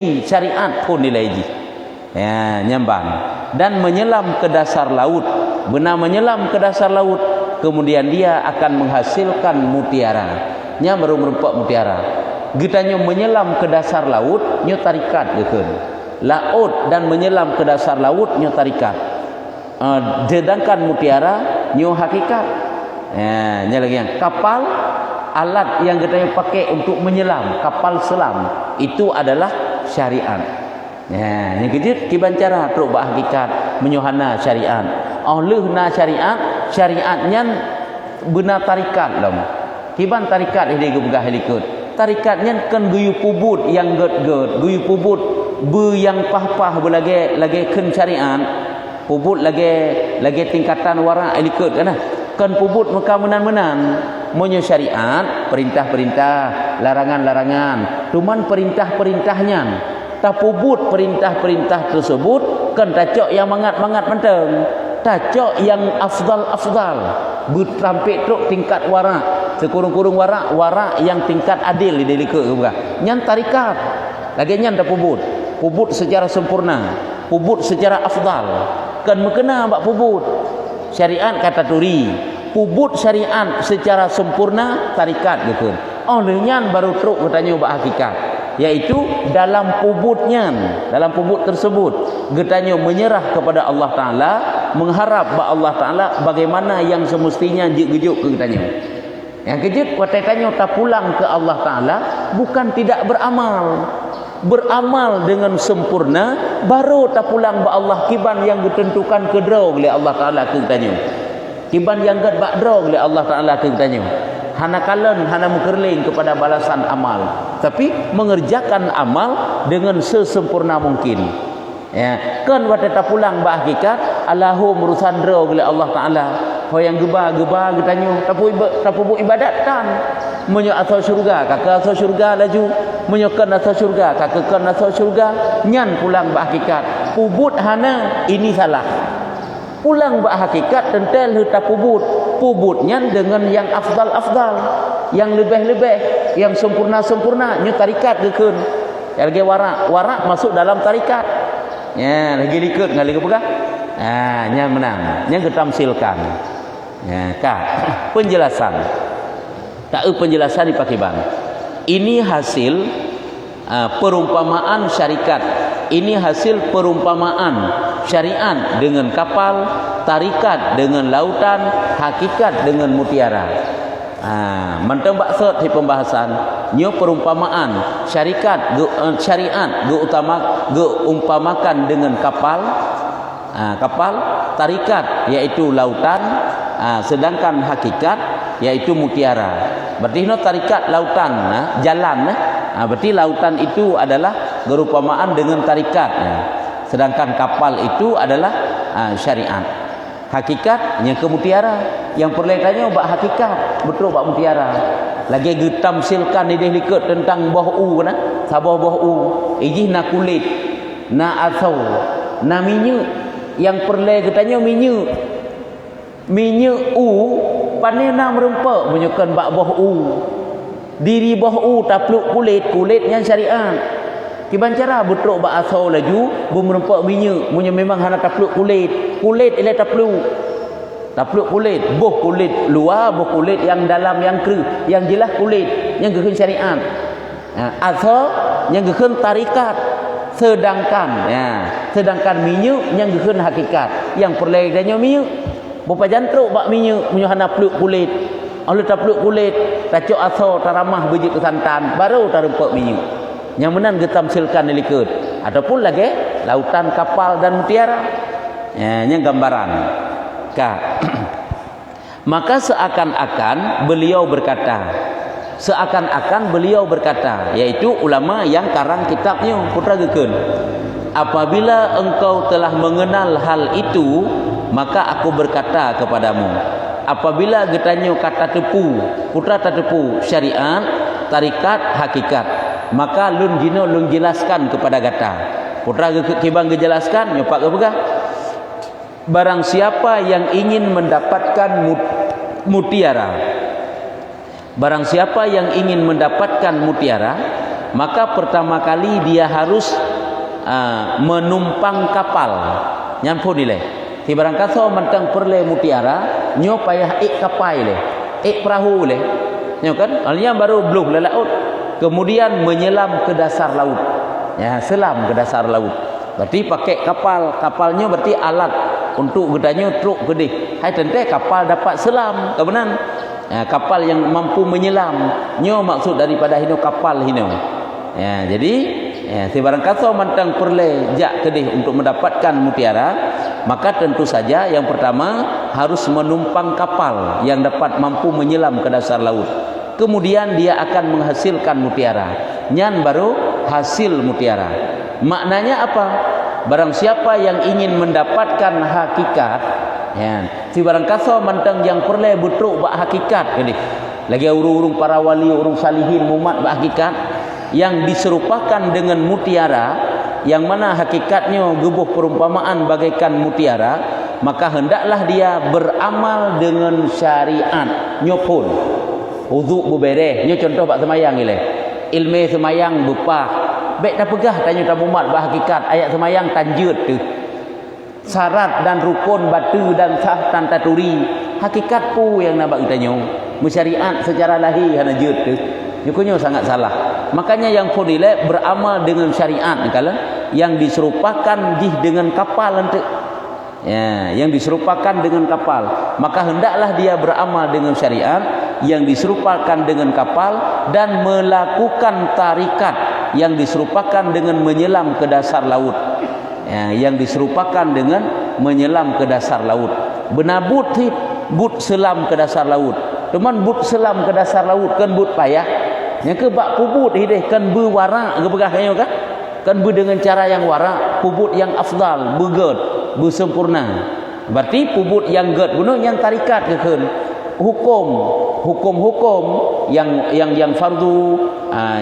syariat pun nilai ji. Ya, nyambang. Dan menyelam ke dasar laut. Benar menyelam ke dasar laut, kemudian dia akan menghasilkan mutiara. Nya merumpak mutiara. Gitanya menyelam ke dasar laut, nyo tarikat gekeun. Laut dan menyelam ke dasar laut, nyo tarikat. Sedangkan mutiara nyo hakikat. Ya, nya lagi yang kapal, alat yang kita pakai untuk menyelam, kapal selam, itu adalah syariat. Ya, yang kejut kiban cara truk ba hakikat menyohana syariat. Oleh na syariat, syariatnya benar tarikat lam. Kiban tarikat dia gubah helikut. Tarikatnya kan guyu pubut yang ged-ged, guyu pubut be yang pah-pah belage lagi ken syariat. Pubut lagi tingkatan wara helikut kana. Kan pubut muka menan-menan monyo syariat, perintah-perintah, larangan-larangan. Cuman perintah-perintahnya tak pubut perintah-perintah tersebut kan tacok yang mangat-mangat menteng, tacok yang afdal bertrampik truk tingkat wara, sekurung-kurung wara yang tingkat adil di delika ke bukan nyan tarikat lagi nyan tak pubut secara sempurna, pubut secara afdal kan mekena bak pubut syariat kata turi pubut syariat secara sempurna tarikat gitu. Olehnya baru truk katanya bak hakikat, yaitu dalam pubut tersebut getanya menyerah kepada Allah Ta'ala, mengharap ba Allah Ta'ala bagaimana yang semestinya gejuk ke getanya. Yang kejut katanya tak pulang ke Allah Ta'ala bukan tidak beramal dengan sempurna baru tak pulang ba Allah kiban yang ditentukan kedraw oleh Allah Ta'ala ke getanya, kiban yang gad bak draw oleh Allah Ta'ala ke getanya. Hana kalen, hana mukerling kepada balasan amal, tapi mengerjakan amal dengan sesempurna mungkin. Ya, kan waktu tak pulang ba hakikat Allahu merusan draw oleh Allah Ta'ala. Hoyang geba getanyo tapu ibadat kan menyo asal syurga kakak asal syurga laju menyokan asal syurga kakak asal syurga nyan pulang ba hakikat pubut hana ini salah. Pulang ba hakikat tentel heta pubutnya dengan yang afdal yang lebih yang sempurna nyu tarikat gekeun lagi wara masuk dalam tarikat ya lagi likut ngali pegah nya menang nya getamsilkan ya kak penjelasan dipakai bang ini hasil perumpamaan syarikat, ini hasil perumpamaan syariat dengan kapal, tarikat dengan lautan, hakikat dengan mutiara. Mentang baksud di pembahasan nyo perumpamaan syariat geumpamakan dengan kapal, tarikat yaitu lautan, sedangkan hakikat yaitu mutiara. Berarti no tarikat lautan jalan berarti lautan itu adalah berumpamaan dengan tarikat, sedangkan kapal itu adalah syariat. Hakikat yang ke mutiara, yang perlekannya bak hakikat betul bak mutiara. Lagi getamsilkan di likut tentang bohu na sabah bohu ijih na kulit na asau na minyak yang perle katanya minyak panena merempak menyukan bak bohu diri bohu tapluk kulitnya syariat. Kiban cara betruk ba asau laju berempak minyak munyo memang hana tapluk kulit ile tapluk kulit boh kulit luar boh kulit yang dalam yang kru yang jelas kulit yang gekeun syariat. Asal yang gekeun tarikat, sedangkan minyak yang gekeun hakikat yang perleganya minyak bapa jantruk bak minyak munyo hana tapluk kulit oleh tapluk kulit tacok asal taramah biji kesantan baru tarempak minyak yang menan getamsilkan dilikut ataupun lagi lautan, kapal dan mutiara. Yang gambaran Kak. Maka seakan-akan beliau berkata yaitu ulama yang karang kitabnya putra gekeun, apabila engkau telah mengenal hal itu maka aku berkata kepadamu, apabila getanyo kata tepu putra tepu syariat, tarikat, hakikat, maka lun jelaskan kepada gata putra kibang gejelaskan nyopak kepegah barang siapa yang ingin mendapatkan mutiara maka pertama kali dia harus menumpang kapal nyampun nilai ti barang kaso mantang perle mutiara nyo payah kapal le perahu le nyo kan alnya baru bluk le laut kemudian menyelam ke dasar laut ya selam ke dasar laut berarti pakai kapalnya berarti alat untuk gedanya truk gede hai tente kapal dapat selam kebenan ya, kapal yang mampu menyelam nyo maksud daripada hino kapal hino ya jadi ya, si barang kaso mantang perle jak kedih untuk mendapatkan mutiara maka tentu saja yang pertama harus menumpang kapal yang dapat mampu menyelam ke dasar laut kemudian dia akan menghasilkan mutiara nyan baru hasil mutiara maknanya apa barang siapa yang ingin mendapatkan hakikat ya si barang kaso mantang yang perle betruk bak hakikat kedih lagi urung-urung para wali urung salihin mumat bak hakikat yang diserupakan dengan mutiara yang mana hakikatnya gebuh perumpamaan bagaikan mutiara maka hendaklah dia beramal dengan syariat nyopun wuduk bebereh nyo contoh bak semayang ile ilmu semayang bepah baik dah pegah tanya tamu mat bah hakikat ayat semayang tanjut tu syarat dan rukun batu dan sah dan taturi hakikat pu yang nak bak tanya musyariat secara lahir hana jut tu yukunyo sangat salah makanya yang pun nilai beramal dengan syariat kalau yang diserupakan dengan kapal nanti ya yang diserupakan dengan kapal maka hendaklah dia beramal dengan syariat yang diserupakan dengan kapal dan melakukan tarikat yang diserupakan dengan menyelam ke dasar laut ya, yang diserupakan dengan menyelam ke dasar laut benar but selam ke dasar laut teman but selam ke dasar laut kan but payah yang ke bak pubut hidih kan berwarak ke pegahnya kan dengan cara yang warak pubut yang afdal beged bersempurna berarti pubut yang ged guna yang tarikat ke kan hukum yang fardu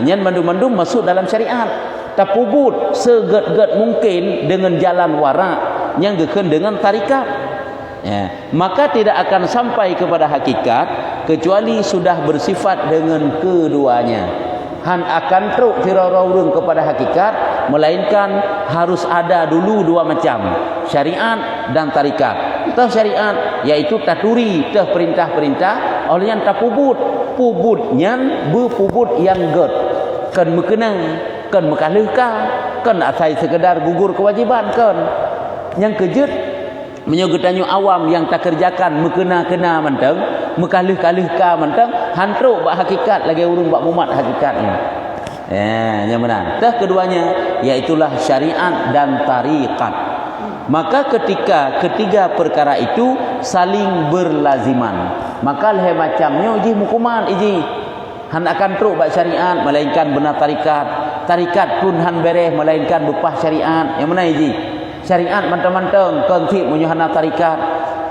nyan mandum-mandum masuk dalam syariat tak pubut seged-ged mungkin dengan jalan warak yang geken dengan tarikat ya, maka tidak akan sampai kepada hakikat kecuali sudah bersifat dengan keduanya han akan truk tirarurung kepada hakikat melainkan harus ada dulu dua macam syariat dan tarikat tah syariat iaitu taturi tah perintah-perintah oleh yang pubutnya berpubut yang ged kan mekena kan mekalihkah kan asai sekedar gugur kewajiban kan yang kejut menyogetanyo awam yang tak kerjakan mekena-kena mentang mekalih-kalihkah mentang hantruk bak hakikat lagi urung bak mumat hakikatnya yang benar tah keduanya iaitulah syariat dan tarikat maka ketika ketiga perkara itu saling berlaziman maka leh macamnya uji hukuman iji han akan truk bak syariat melainkan benar tarikat pun han bereh melainkan bepah syariat yang mana iji syariat mantang-mantang konsip menyuhana tarikat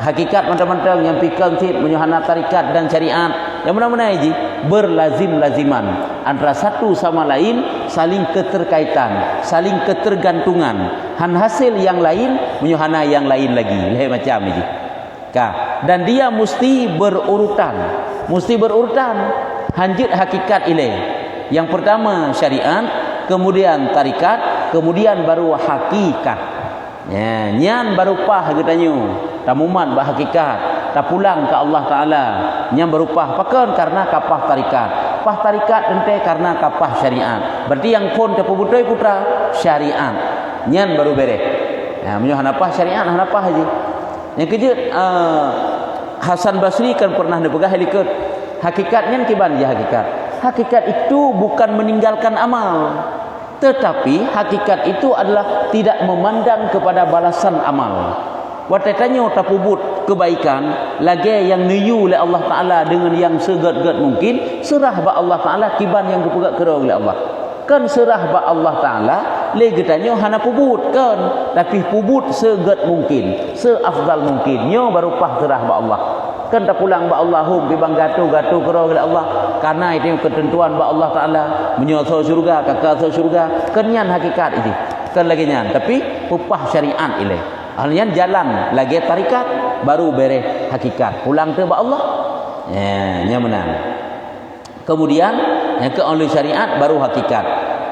hakikat mantang-mantang yang pi konsip menyuhana tarikat dan syariat yang mana-mana iji berlazim-laziman antara satu sama lain saling keterkaitan saling ketergantungan han hasil yang lain menyuhana yang lain lagi leh macam iji dan dia mesti berurutan hanjut hakikat ile yang pertama syariat kemudian tarikat kemudian baru hakikat ya, nyan baru pah katanya tamumat bah hakikat tak pulang ke Allah Taala nyan baru pah pakan karena kapah tarikat ente karena kapah syariat berarti yang pun terpubutoi putra syariat nyan baru bereh ya menyo hanapah syariat hanapah haji yang kejut Hasan Basri kan pernah dipegah helikot hakikatnya kiban ya hakikat itu bukan meninggalkan amal tetapi hakikat itu adalah tidak memandang kepada balasan amal watatanya tapubut kebaikan lagi yang niyu oleh Allah Ta'ala dengan yang seged-ged mungkin serah ba Allah Ta'ala kiban yang kepegak kera oleh Allah kan serah ba Allah Ta'ala legetanya hana pubut kan tapi pubut seged mungkin seafdal mungkin nyo baru pah serah ba Allah kan tak pulang ba Allahum bibang gatu-gatu kera oleh Allah karena itu ketentuan ba Allah Taala menyosor syurga kakak syurga kenyan hakikat ini kan lagi nyan tapi upah syariat ile alnya jalan lagi tarikat baru bereh hakikat pulang ke ba Allah nya menang kemudian yang ke oleh syariat baru hakikat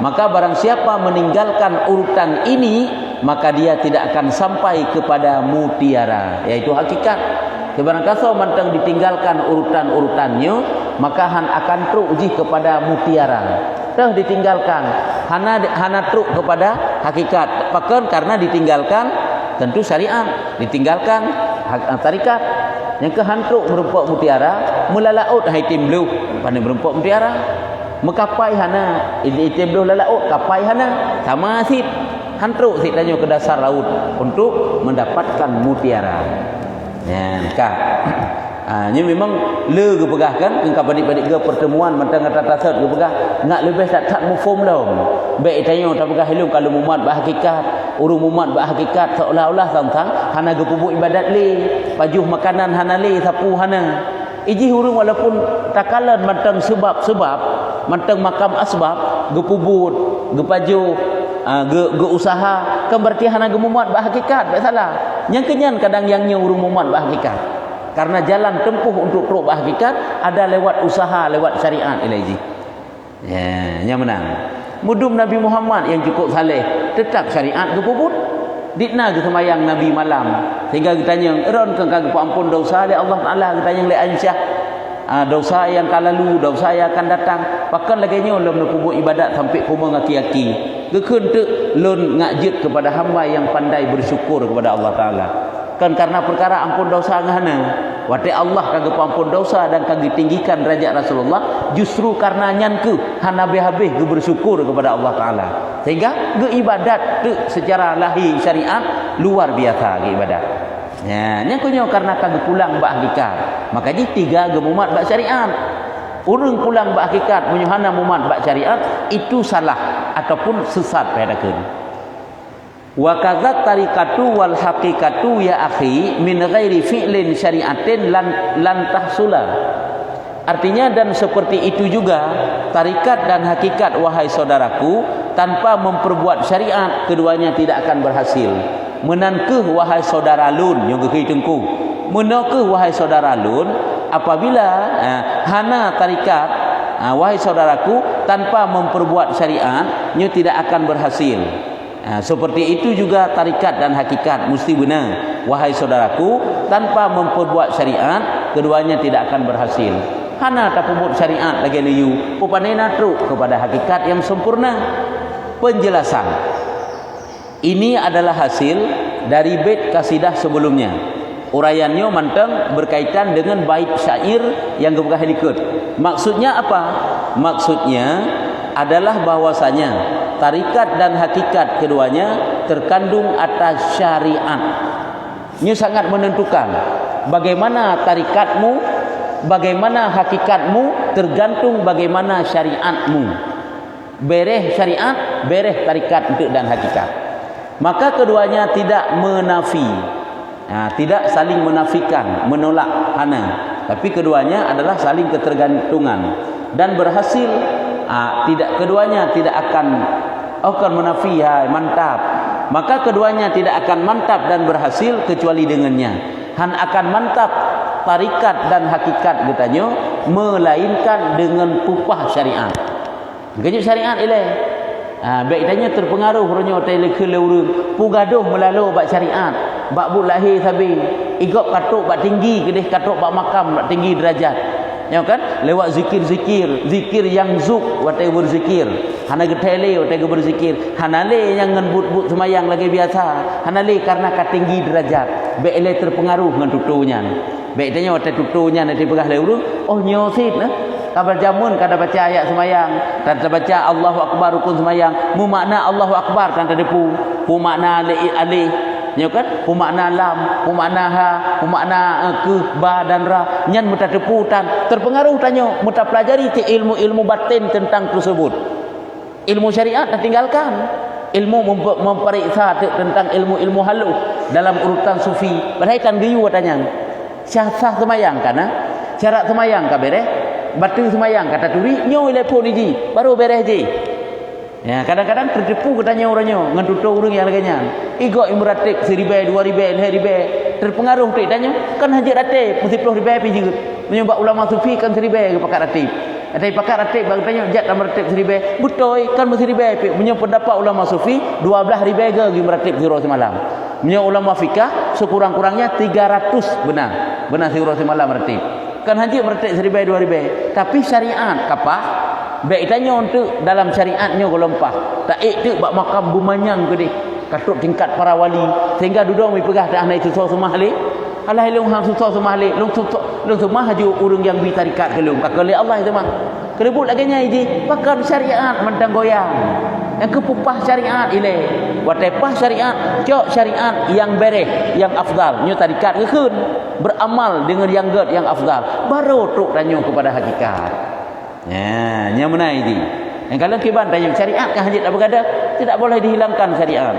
Maka barang siapa meninggalkan urutan ini, maka dia tidak akan sampai kepada mutiara, yaitu hakikat. Barang kaso mantang ditinggalkan urutan-urutannya, maka han akan teruji kepada mutiara. Dah ditinggalkan, hana truk kepada hakikat. Pakan karena ditinggalkan tentu syariat, ditinggalkan tarikat. Yang kehantruk merupakan mutiara, melalaut haitim blue, pandai merupakan mutiara. Mekapai hana, itim blue lalaut, kapai hana, sama sit. Hantruk sit tanya ke dasar laut untuk mendapatkan mutiara. Ya, kak. Ini memang le ke pegah kan, engkau padik-padik ke pertemuan mentang kata tasat ke pegah, nak lebih tak mufum dah. Baik tanya tak pegah helum kalau mumat berhakikat, urung mumat berhakikat seolah-olah tentang hana ke pupuk ibadat le, pajuh makanan hana le sapu hana. Iji urung walaupun takalan mentang sebab-sebab, mentang makam asbab, ge pubut, ge pajuh, ge usaha, kan berarti hana ge mumat berhakikat, tak salah. Yang kenyan kadang yang urung mumat berhakikat. Karena jalan tempuh untuk teruk hakikat ada lewat usaha, lewat syariat ilahi. Ya, yang menang. Mudum Nabi Muhammad yang cukup saleh, tetap syariat ke puput. Dikna ke semayang Nabi malam. Sehingga kita tanya, "Eron ke kagak ampun dosa oleh Allah Taala?" Kita tanya le Aisyah. Dosa yang akan lalu, dosa yang akan datang. Pakan lagi nya lom puput ibadat sampai puma ngaki-aki. Gekun tu lon ngajit kepada hamba yang pandai bersyukur kepada Allah Taala. Kan karena perkara ampun dosa ngana, wate Allah kagak ampun dosa dan kagak tinggikan derajat Rasulullah, justru karena nyanku hana habis ge bersyukur kepada Allah Taala. Sehingga ge ibadat tu secara lahir syariat luar biasa ge ibadat. Ya, nyakunya karena kagak pulang ba hakikat. Makanya tiga ge mumat ba syariat. Urang pulang ba hakikat menyuhana mumat ba syariat itu salah ataupun sesat padakeun. Wa kadzat tariqatu wal haqiqatu ya akhi min ghairi fi'lin syari'atin lan tahsula. Artinya dan seperti itu juga tarikat dan hakikat wahai saudaraku, tanpa memperbuat syariat keduanya tidak akan berhasil. Menankeh wahai saudara lun yang kehitungku. Menakeh wahai saudara lun apabila hana tarikat wahai saudaraku tanpa memperbuat syariat nya tidak akan berhasil. Seperti itu juga tarikat dan hakikat mesti benar wahai saudaraku, tanpa memperbuat syariat keduanya tidak akan berhasil. Hana tak pembuat syariat lagi liu upanena truk kepada hakikat yang sempurna. Penjelasan ini adalah hasil dari bait kasidah sebelumnya. Uraiannya mantang berkaitan dengan bait syair yang kemudian ikut. Maksudnya apa? Maksudnya adalah bahwasanya tarikat dan hakikat keduanya terkandung atas syariat. Ini sangat menentukan bagaimana tarikatmu, bagaimana hakikatmu, tergantung bagaimana syariatmu. Bereh syariat, bereh tarikat untuk dan hakikat. Maka keduanya tidak menafi, tidak saling menafikan, menolak hana, tapi keduanya adalah saling ketergantungan dan berhasil. Tidak keduanya tidak akan menafi mantap, maka keduanya tidak akan mantap dan berhasil kecuali dengannya. Han akan mantap tarikat dan hakikat katanya melainkan dengan pupah syariat. Gejut syariat ile. Baik tanya terpengaruh ronyo tele kelurung pugaduh melalu bak syariat, bak bu lahir sabi, igop katuk bak tinggi kedih katuk bak makam bak tinggi derajat. Ya kan lewat zikir yang zuk watai berzikir hana getele watai berzikir hanale yang ngebut-but semayang lagi biasa hanale karena katinggi derajat beele terpengaruh dengan tutunya baik tanya watai tutunya nanti pegah leurung oh nyosit kabar jamun kada baca ayat semayang kada baca Allahu akbar rukun semayang mu makna Allahu akbar kan kada pu makna ali ya kan makna lam, makna ha, makna ke ba dan ra nyan muta teputan terpengaruh tanya muta pelajari ilmu-ilmu batin tentang tersebut. Ilmu syariat dah tinggalkan, ilmu memperiksa tentang ilmu-ilmu halus dalam urutan sufi berkaitan geyu katanya sah semayang kana syarat semayang ka bereh batu semayang kata turi nyo telepon iji baru bereh ji. Ya, kadang-kadang tertipu katanya orangnya ngan tutur urang yang laganya. Igo imratik 1000 2000 1000 terpengaruh tu tanya kan haji ratib mesti 10,000 pi juga. Menyembah ulama sufi kan 1000 ke pakat ratib. Ada pakat ratib bagi tanya jat dalam ratib seribai. Betul kan mesti ribai. Punya pendapat ulama sufi 12 ribai lagi meratib zero semalam. Punya ulama fikah sekurang-kurangnya 300 benar. Benar zero semalam ratib. Kan haji meratib seribai 2 ribai. Tapi syariat kapah baik tanya untuk dalam syariatnya golompah. Tak itu bak makam bumanyang ke dia. Katuk tingkat para wali sehingga duduk mi pegah dah naik susah semah le. Alah long hang susah semah le. Long semah haju urang yang bi tarikat ke long. Kakali Allah itu mah. Kerebut lagi nya iji pakar syariat mentang goyang. Yang kepupah syariat ile. Watepah syariat, cok syariat yang bereh, yang afdal. Nyo tarikat ke keun beramal dengan yang ged yang afdal. Baru tuk tanya kepada hakikat. Ya, nya menai iji. Yang kalau kiban tanya syariat kan hajat apa kada? Tidak boleh dihilangkan syariat.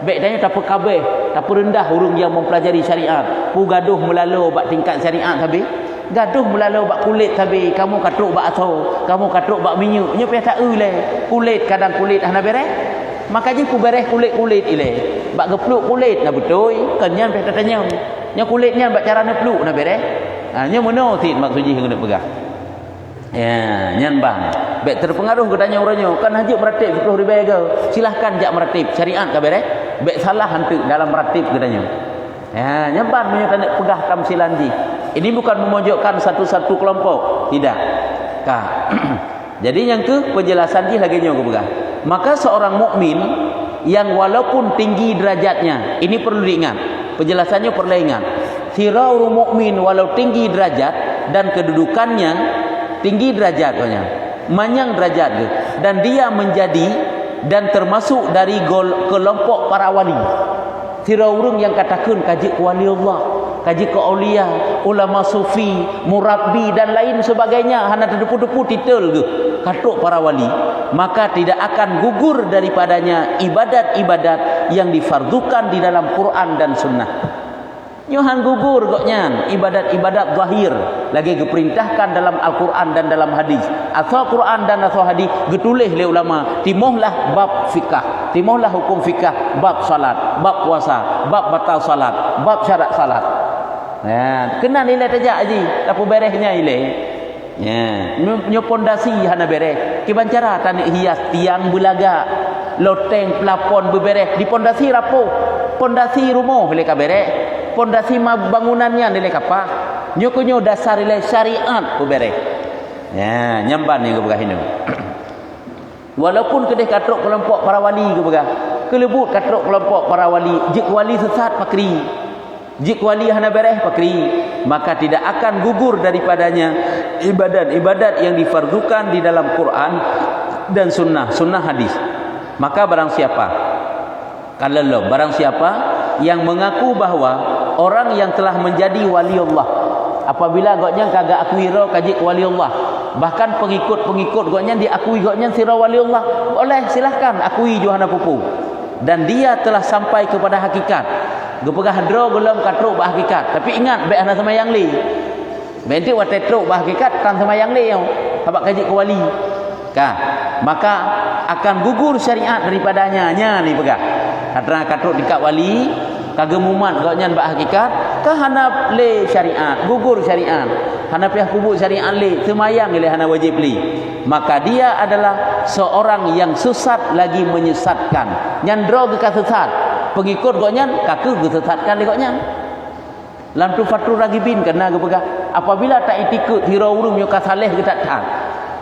Baik tanya tak apa kabeh, tak apa rendah urang yang mempelajari syariat. Pu gaduh melalu bak tingkat syariat habis. Gaduh melalu bak kulit habis. Kamu katuk bak aso, kamu katuk bak minyak. Nya payah tak le. Kulit kadang kulit hana bereh. Makanya ku bereh kulit-kulit ile. Bak gepluk kulit nah betul. Kenyan payah tanya. Nya kulitnya bak cara nepluk nah bereh. Ha nya meno tin maksudnya kena pegah. Ya, nyan bang. Baik terpengaruh ke tanya orangnya, kan haji meratib 10 ribai ke? Silahkan jak meratib. Syariat ke bereh? Baik salah hantu dalam meratib ke tanya. Ya, nyan bang punya tanda pegah tamsilan ji. Ini bukan memojokkan satu-satu kelompok, tidak. Kak. Jadi yang ke penjelasan ji lagi nyo ke pegah. Maka seorang mukmin yang walaupun tinggi derajatnya, ini perlu diingat. Penjelasannya perlu ingat. Siraul mukmin walau tinggi derajat dan kedudukannya tinggi derajatnya, manyang derajat ke, dan dia menjadi dan termasuk dari kelompok para wali. Tira urang yang katakan kaji ke wali Allah, kaji ke aulia, ulama sufi, murabbi dan lain sebagainya, hana terdepu-depu titel ke katuk para wali, maka tidak akan gugur daripadanya ibadat-ibadat yang difardukan di dalam Quran dan Sunnah. Nyohan gugur goknya ibadat-ibadat zahir lagi diperintahkan dalam Al-Quran dan dalam hadis. Asal Quran dan asal hadis getulih oleh ulama. Timohlah bab fikah, timohlah hukum fikah, bab salat, bab puasa, bab batal salat, bab syarat salat. Ya, kena nilai tajak aji, apa berehnya ile. Ya, nyo pondasi hana bereh. Kiban cara tanik hias tiang belaga, loteng plafon bebereh di pondasi rapuh. Pondasi rumah boleh ka bereh. Pondasi bangunannya nilai apa? Nyokonyo dasar nilai syariat bereh. Ya, nyamban yang kebegah ini. Walaupun kedih katrok kelompok para wali kebegah, kelebut katrok kelompok para wali, jik wali sesat pakri, jik wali hana bereh pakri, maka tidak akan gugur daripadanya ibadat-ibadat yang difardukan di dalam Quran dan sunnah hadis. Maka barang siapa, kalau barang siapa yang mengaku bahwa orang yang telah menjadi wali Allah, apabila goknya kagak akui ro kaji wali Allah, bahkan pengikut-pengikut goknya diakui goknya sira wali Allah, boleh silahkan akui johana pupu, dan dia telah sampai kepada hakikat. Gepegah dro belum katruk bah hakikat, tapi ingat baik ana sama yang li. Benti wa tetruk bah hakikat tan sama yang li yo. Habaq kaji ke wali. Kah, maka akan gugur syariat daripadanya nya ni pegah. Hadra katruk dekat wali kagemuman gaknyan bak hakikat ka hana le syariat, gugur syariat, hana pihak kubur syariat le semayang le hana wajib li, maka dia adalah seorang yang sesat lagi menyesatkan. Nyandro ke sesat pengikut gaknyan kaku gesesatkan le gaknyan lam tu fatur ragibin kena ke pegah. Apabila tak itikut hira urung nyo kasaleh ke tak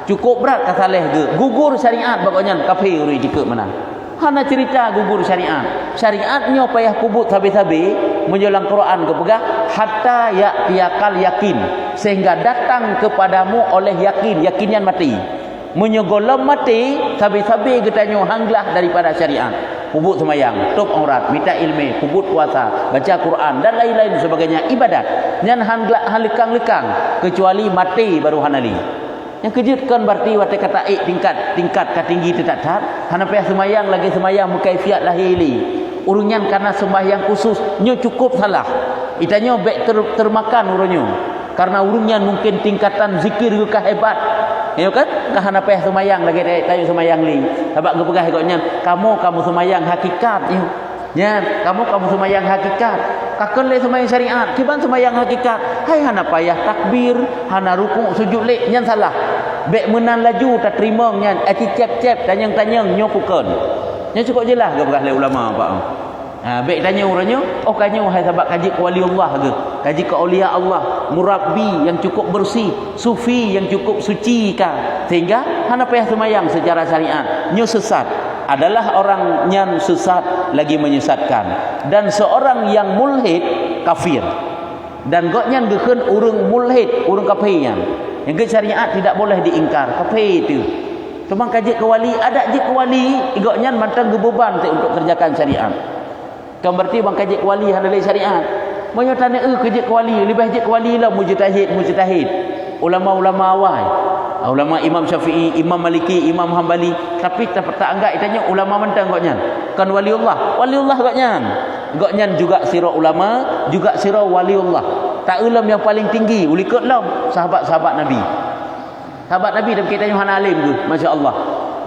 cukup berat kasaleh ke gugur syariat bagaknyan kafir uri dikut mana. Hana cerita gugur syariat. Syariatnya payah kubut habis-habis menjelang Quran ke pegah hatta yaqiyakal yakin, sehingga datang kepadamu oleh yakinnya mati. Menyegolam mati habis-habis getanyo hanglah daripada syariat. Kubut semayang, top aurat, minta ilmu, kubut puasa, baca Quran dan lain-lain sebagainya ibadat. Nyan hanglah lekang-lekang kecuali mati baru hanali. Yang kejutkan berarti waktu kata tingkat tinggi tidak tat hana payah semayang lagi semayang mukaifiat lahili urunyan karena sembahyang khusus nyo cukup salah itanya baik termakan urunyo karena urunnya mungkin tingkatan zikir ke hebat ya kan hana payah semayang lagi tayo semayang li sebab gepegah ikutnya kamu semayang hakikat nya kamu semayang hakikat kakon le semayang syariat kiban semayang hakikat hai hana payah takbir hana rukuk sujud le nyan salah bek menan laju tak terima nya cep-cep tanyang-tanyang nyo pukun. Nya cukup jelas ke bekas ulama apa. Bek tanya orangnya, oh kanyo hai sahabat kaji ke wali Allah ke? Kaji ke aulia Allah, murabbi yang cukup bersih, sufi yang cukup suci kah? Sehingga hana payah semayang secara syariat. Nyo sesat adalah orang yang sesat lagi menyesatkan. Dan seorang yang mulhid kafir. Dan goknya gekeun urang mulhid, urang kafir yang ke syariat tidak boleh diingkar. Kafir itu. Cuma kaji ke wali, ada je ke wali, goknya mantang gebeban untuk kerjakan syariat. Kan berarti bang kaji ke wali hana lain syariat. Moyo tanya kerja ke wali, lebih je ke wali lah mujtahid. Ulama-ulama awal. Ulama Imam Syafi'i, Imam Maliki, Imam Hambali, tapi tak anggap itanya ulama mentang goknya. Kan waliullah goknya. Goknya juga sirah ulama, juga sirah waliullah. Tak ulam yang paling tinggi, ulikut lam sahabat-sahabat Nabi. Sahabat Nabi dalam kitanya hana alim tu, masya-Allah.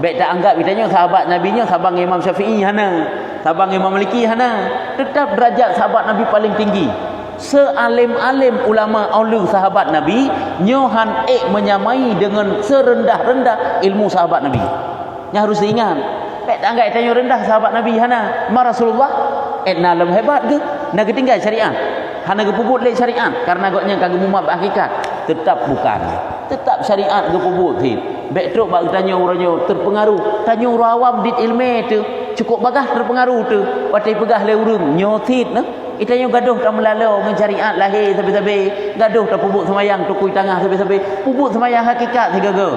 Baik tak anggap kitanya sahabat Nabinya sahabat Imam Syafi'i hana, sahabat Imam Maliki hana. Tetap derajat sahabat Nabi paling tinggi. Sealim-alim ulama aulu sahabat Nabi, nyohan menyamai dengan serendah-rendah ilmu sahabat Nabi. Nya harus diingat. Baik tak anggap kitanya rendah sahabat Nabi hana. Ma Rasulullah nalam hebat ke? Nak ketinggal syariat. Hana gepubut le syariat karena goknya kagak mumat hakikat. Tetap bukan. Tetap syariat gepubut hit. Baik truk bak tanya orangnya terpengaruh. Tanya orang awam dit ilmu tu. Cukup bagah terpengaruh tu. Patai pegah le urang nyotit nah. Itanya gaduh tak melalau dengan syariat lahir sampai-sampai. Gaduh tak pubut semayang tukui tangah sampai-sampai. Pubut semayang hakikat tiga-tiga.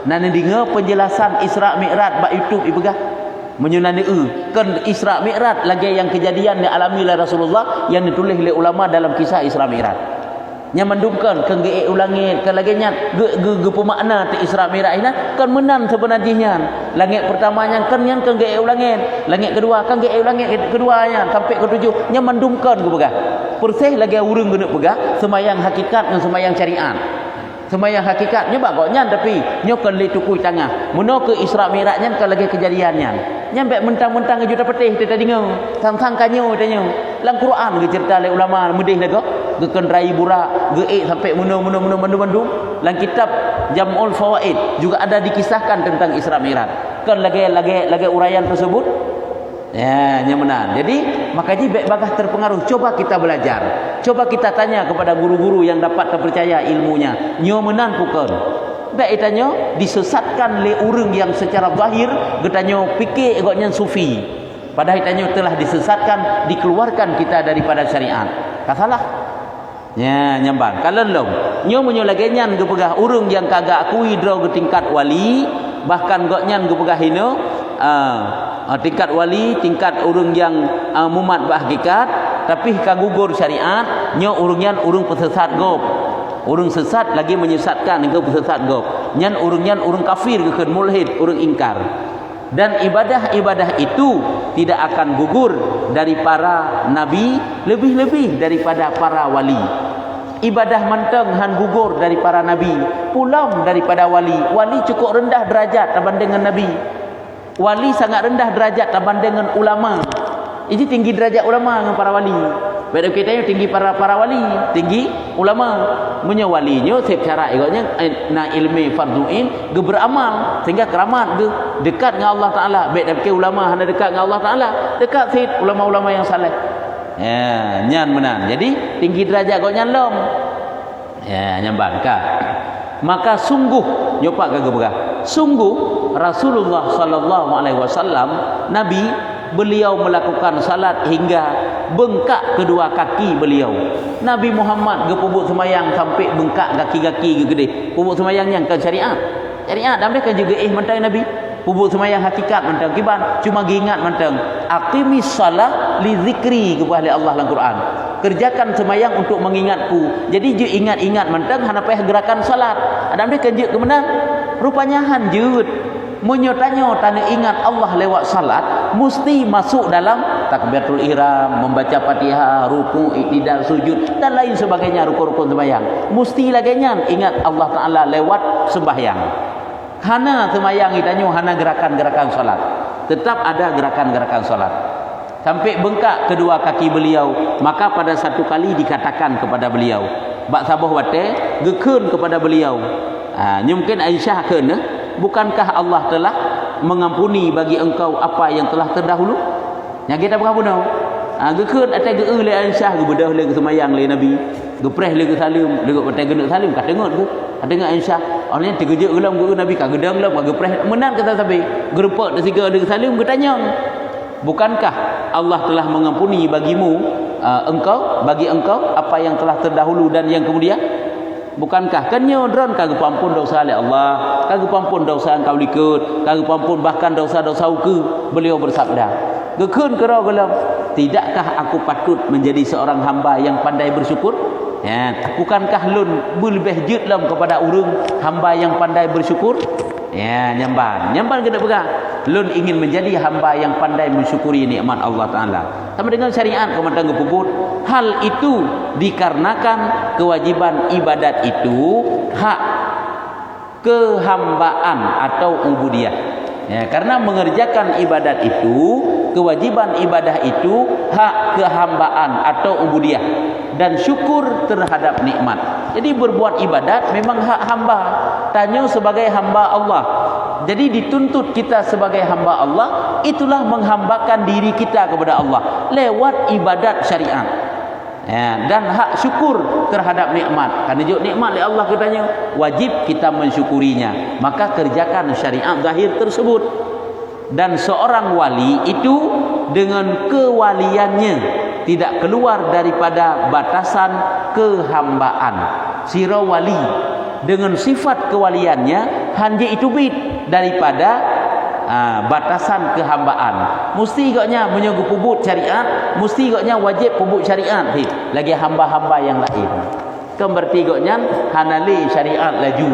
Nana dengar penjelasan Isra Mi'raj bak YouTube ipegah. Menyunani kan Isra Mi'raj lagi yang kejadian yang alami oleh Rasulullah yang ditulis oleh ulama dalam kisah Isra Mi'raj. Yang mendumkan kan ge ulangit kan lagi nya ge pemakna ti Isra Mi'raj ina kan menan sebenarnya. Langit pertamanya kan yang kan ge ulangit, langit kedua kan ge ulangit keduanya sampai ke tujuh nya mendumkan ke begah. Persih lagi urang guna begah semayang hakikat dengan semayang syariat. Semayang hakikatnya bagoknya tapi nyo kan li tukui tangah. Muno ke Isra Mi'rajnya kan lagi kejadiannya. Nyampe mentang-mentang ke juta petih kita dengar. Tang-tang kanyo tanya. Dalam Quran ke cerita oleh ulama medih lagu. Gekan rai burak, geik sampai menu. Dalam kitab Jam'ul Fawaid juga ada dikisahkan tentang Isra Mi'raj. Kan lagi uraian tersebut. Ya, yang benar. Jadi, makanya baik bagah terpengaruh. Coba kita belajar. Coba kita tanya kepada guru-guru yang dapat terpercaya ilmunya. Nyo menan pukul. Baik tanya disesatkan oleh orang yang secara zahir getanya fikir agaknya sufi. Padahal tanya telah disesatkan, dikeluarkan kita daripada syariat. Tak salah. Ya, nyambang. Kalau belum, nyo menyolagenyan gepegah orang yang kagak akui draw ke tingkat wali, bahkan goknyan gepegah hino tingkat wali, tingkat orang yang mumat berhakikat, tapi kagugur syariat, nyo urungnya urung pesesat gop. Urung sesat lagi menyesatkan ke pesesat gop. Nyan urung kafir ke mulhid, urung ingkar. Dan ibadah-ibadah itu tidak akan gugur dari para nabi, lebih-lebih daripada para wali. Ibadah menteng han gugur dari para nabi, pulang daripada wali. Wali cukup rendah derajat berbanding dengan nabi. Wali sangat rendah derajat berbanding dengan ulama. Ini tinggi derajat ulama dengan para wali. Pada kita tinggi para wali, tinggi ulama. Punya walinya secara igotnya na ilmi farduin ge beramal sehingga keramat ge dekat dengan Allah Taala. Baik dak ulama hanya dekat dengan Allah Taala, dekat sit ulama-ulama yang saleh. Ya, nyan menan. Jadi tinggi derajat gotnya lom. Ya, nyambang ka. Maka sungguh nyopak kagak berah. Sungguh Rasulullah sallallahu alaihi wasallam Nabi beliau melakukan salat hingga bengkak kedua kaki beliau. Nabi Muhammad gepubut semayang sampai bengkak kaki-kaki gede. Pubut semayang yang kan syariat. Syariat dan mereka juga mentang Nabi. Pubut semayang hakikat mentang kiban. Cuma ingat mentang aqimis salat li zikri kepada Allah dalam Quran. Kerjakan semayang untuk mengingatku. Jadi je ingat-ingat mentang hana payah gerakan salat. Ada mereka je ke mana? Rupanya hanjut. Menyotanya tanda ingat Allah lewat salat mesti masuk dalam takbiratul ihram, membaca Fatihah, ruku, iktidal, sujud dan lain sebagainya rukun-rukun sembahyang. Mesti laginya ingat Allah Taala lewat sembahyang. Hana sembahyang itanya hana gerakan-gerakan salat. Tetap ada gerakan-gerakan salat. Sampai bengkak kedua kaki beliau, maka pada satu kali dikatakan kepada beliau, bak sabah wate gekeun kepada beliau. Mungkin Aisyah kena, bukankah Allah telah mengampuni bagi engkau apa yang telah terdahulu? Yang kita berapa tahu? Gekun atas ge le Aisyah ge bedah le semayang le Nabi. Gepreh le ke salim, le atas genak salim kat dengar ke? Dengar Aisyah. Orangnya terkejut gelam ke Nabi ka gedang lah gepreh menan kata sabi. Gerupak dak siga le salim ge tanya. Bukankah Allah telah mengampuni bagimu bagi engkau apa yang telah terdahulu dan yang kemudian? Bukankah kenyo dron kagak pampun dosa oleh Allah, kagak pampun dosa engkau likut, kagak pampun bahkan dosa-dosa uku. Beliau bersabda, gekun kera gelam, tidakkah aku patut menjadi seorang hamba yang pandai bersyukur? Ya, bukankah lun lebih jutlam kepada urang hamba yang pandai bersyukur? Ya, nyamban kena pegang. Lun ingin menjadi hamba yang pandai mensyukuri nikmat Allah Taala. Sama dengan syariat komandan gepuput. Hal itu dikarenakan kewajiban ibadat itu hak kehambaan atau ubudiyah. Ya, karena mengerjakan ibadat itu, kewajiban ibadah itu hak kehambaan atau ubudiyah dan syukur terhadap nikmat. Jadi berbuat ibadat memang hak hamba. Tanya sebagai hamba Allah. Jadi dituntut kita sebagai hamba Allah, itulah menghambakan diri kita kepada Allah lewat ibadat syariat. Ya, dan hak syukur terhadap nikmat. Karena juga nikmat oleh Allah katanya, wajib kita mensyukurinya. Maka kerjakan syariat zahir tersebut. Dan seorang wali itu dengan kewaliannya tidak keluar daripada batasan kehambaan. Sira wali dengan sifat kewaliannya hanya itu bid daripada batasan kehambaan. Mesti agaknya menyuguh pubut syariat, mesti agaknya wajib pubut syariat. Lagi hamba-hamba yang lain. Kan berarti agaknya hanali syariat laju.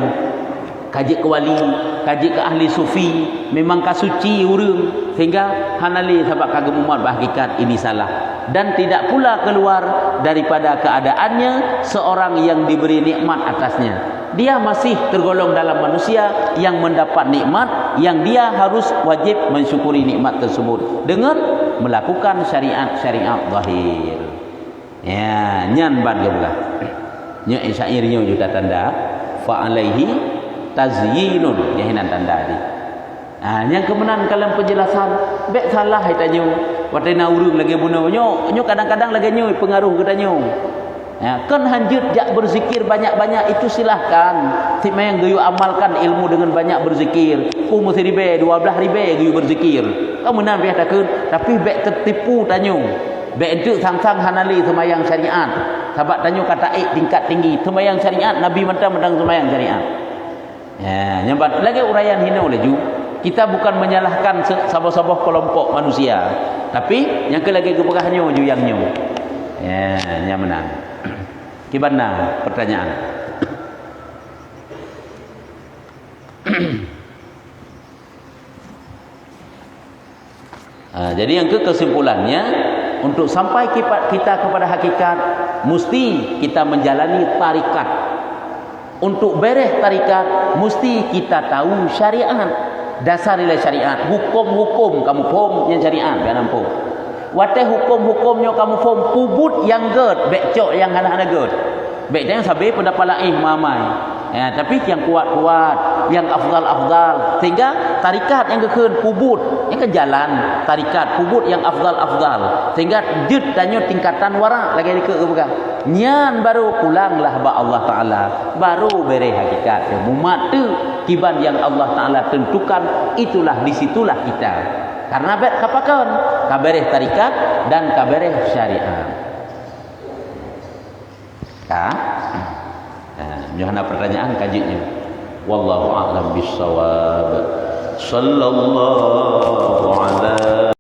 Kaji ke wali, kaji ke ahli sufi, memang kasuci urang sehingga hanali sebab kagum umat berhakikat ini salah. Dan tidak pula keluar daripada keadaannya seorang yang diberi nikmat atasnya. Dia masih tergolong dalam manusia yang mendapat nikmat, yang dia harus wajib mensyukuri nikmat tersebut dengan melakukan syariat-syariat zahir. Ya, nyan ban ke belah. Nya syairnya juga tanda fa alaihi tazyinun, yahinan tanda di. Yang kemenan dalam penjelasan bek salah tanya. Watena urang lagi bunuh nyo kadang-kadang lagi nyo pengaruh kita nyo. Ya, kan hanjut jak berzikir banyak-banyak itu silahkan. Si mayang gayu amalkan ilmu dengan banyak berzikir. Mesti ribe 12 ribe gayu berzikir. Kamu nan biar takun, tapi bek tertipu tanyo. Bek entuk sang-sang hanali semayang syariat. Sahabat tanyo kata tingkat tinggi semayang syariat, Nabi mentang-mentang semayang syariat. Ya, nyambat lagi uraian hina oleh ju. Kita bukan menyalahkan sabah-sabah kelompok manusia, tapi yang lagi kepegahannya ju yang nyu. Ya, yang menang. Gimana pertanyaan? Jadi yang kesimpulannya, untuk sampai kita kepada hakikat, mesti kita menjalani tarikat. Untuk beres tarikat, mesti kita tahu syariat. Dasar nilai syariat, hukum-hukum kamu faham yang syariat biar nampu. Wate hukum-hukumnya kamu faham pubut yang ged, bekcok yang anak-anak ged. Beknya sabi pendapat lain mamai. Ya, tapi yang kuat-kuat, yang afdal-afdal, sehingga tarikat yang kekun pubut, yang ke jalan tarikat pubut yang afdal-afdal, sehingga jud tanya tingkatan warak lagi ke pegang. Nyan baru pulanglah ba Allah Taala, baru beri hakikat. Umat tu kiban yang Allah Taala tentukan, itulah disitulah kita. Karena bet kapakan kabareh tarikat dan kabareh syariat. Johana pertanyaan kajinya. Wallahu a'lam bissawab. Sallallahu ala